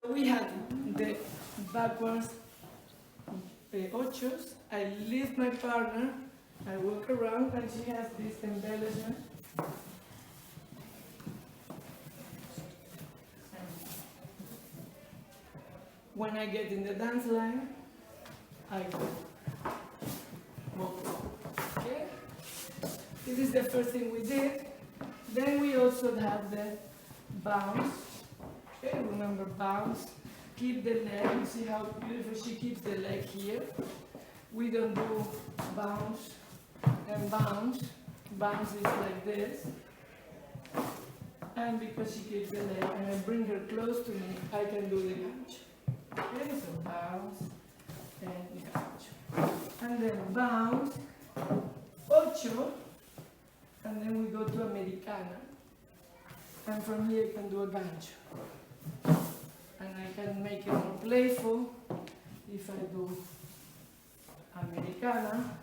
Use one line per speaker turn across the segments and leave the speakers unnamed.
We had the backwards ochos. I lift my partner, I walk around, and she has this embellishment. When I get in the dance line, I go. Okay? This is the first thing we did. Then we also have the bounce. Okay, remember bounce. Keep the leg. You see how beautiful she keeps the leg here. We don't do bounce and bounce. Bounce is like this. And because she keeps the leg and I bring her close to me, I can do the gancho. Okay, so bounce and gancho. And then bounce, ocho, and then we go to americana. And from here you can do a gancho. And I can make it more playful if I do americana,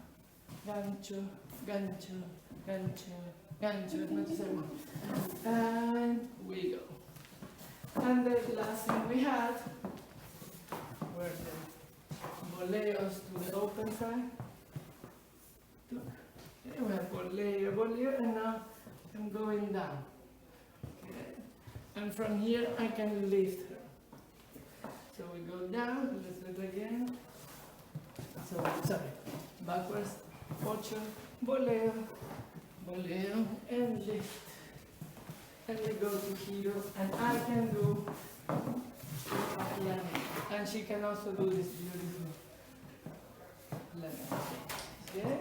gancho, gancho, gancho, gancho, as much as I want. And we go. And the last thing we had were the boleos to the open side. Okay, we have boleo, boleo, and now I'm going down. Okay. And from here I can lift her. So we go down, let's do it again. So, sorry, backwards, ocho, boleo, boleo, and lift. And we go to Gyro, and I can do piano. And she can also do this beautiful lemon. Okay?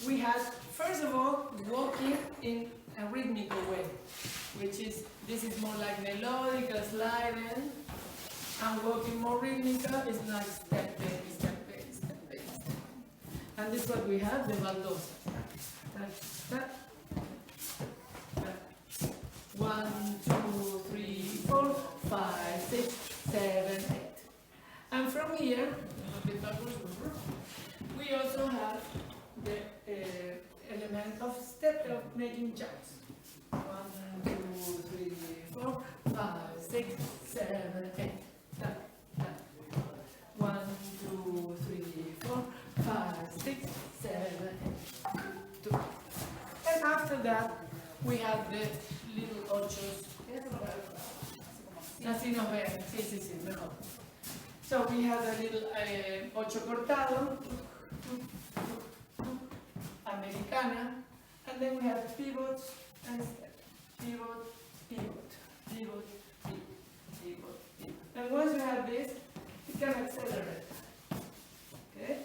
We had, first of all, walking in a rhythmic way, which is, this is more like melodic, sliding, and walking more rhythmical is like step, baby, step, baby, step, baby, step. And this is what we have, the baldosa. Step, step. 1, 2, 3, 4, 5, 6, 7, 8. And from here, we also have the element of step of making jumps. 1, 2, 3, 4, 5, 6, 7, 8. Tap, tap. 1, 2, 3, 4, 5, 6, 7, 8. 2. And after that, we have the little ochos. Así nos ven. Sí, sí, sí, mejor. So we have a little ocho cortado, americana, and then we have pivots and step. Pivot, pivot, pivot, pivot, pivot, pivot. And once you have this, you can accelerate. Okay?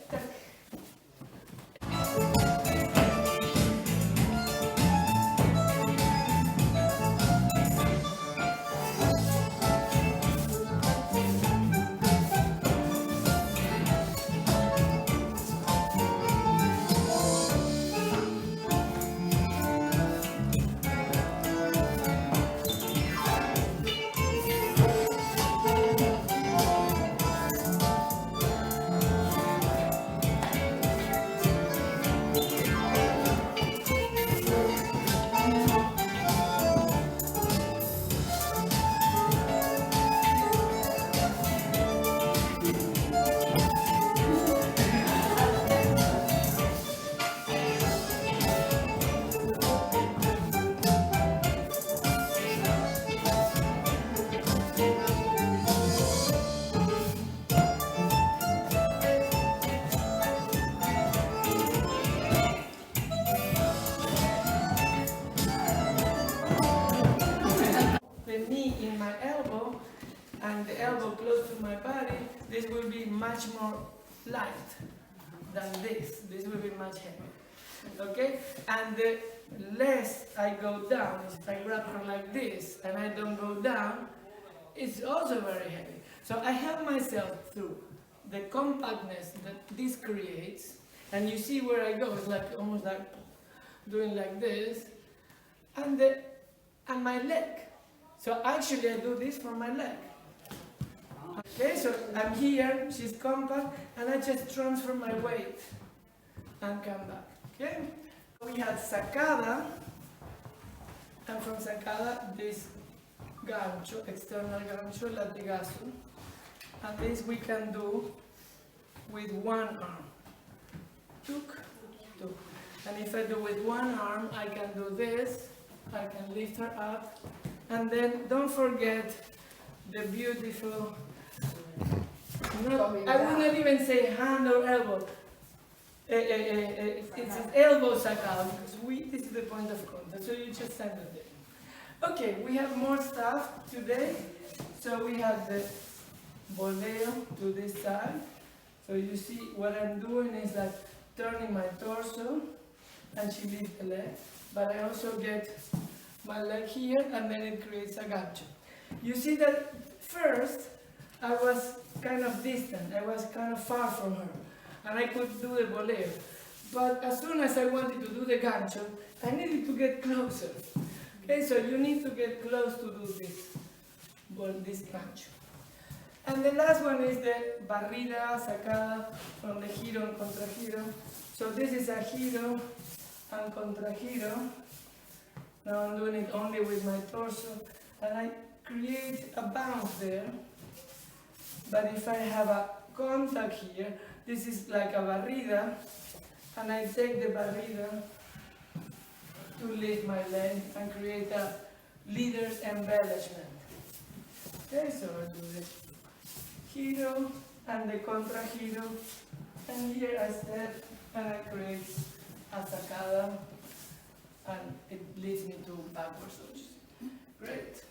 the knee in my elbow and the elbow close to my body, this will be much more light than this. This will be much heavier. Okay? And the less I go down, if I grab her like this and I don't go down, it's also very heavy. So I help myself through the compactness that this creates, and you see where I go, it's like almost like doing like this, and my leg. So actually I do this for my leg. Okay, so I'm here, she's compact, and I just transfer my weight and come back. Okay? We had sacada, and from sacada this gancho, external gancho, latigazo, and this we can do with one arm. Tuk, tuk. And if I do with one arm, I can do this, I can lift her up, and then don't forget the beautiful, I would not even say hand or elbow. It's an elbow sacada, because this is the point of contact, so you just send it there. Okay, we have more stuff today. So we have the Boleo to this side. So you see what I'm doing is like turning my torso, and she leaves the leg, but I also get my leg here, and then it creates a gancho. You see that first I was kind of distant, I was kind of far from her, and I could do the boleo. But as soon as I wanted to do the gancho, I needed to get closer. Okay, so you need to get close to do this gancho. And the last one is the barrida, sacada, from the gyro and contra gyro. So this is a gyro and contra gyro. Now I'm doing it only with my torso, and I create a bounce there. But if I have a contact here, this is like a barrida, and I take the barrida to lift my leg and create a leader's embellishment. Okay, so I do the gyro and the contra gyro, and here I step and I create a sacada, and it leads me to backwards switches. Great.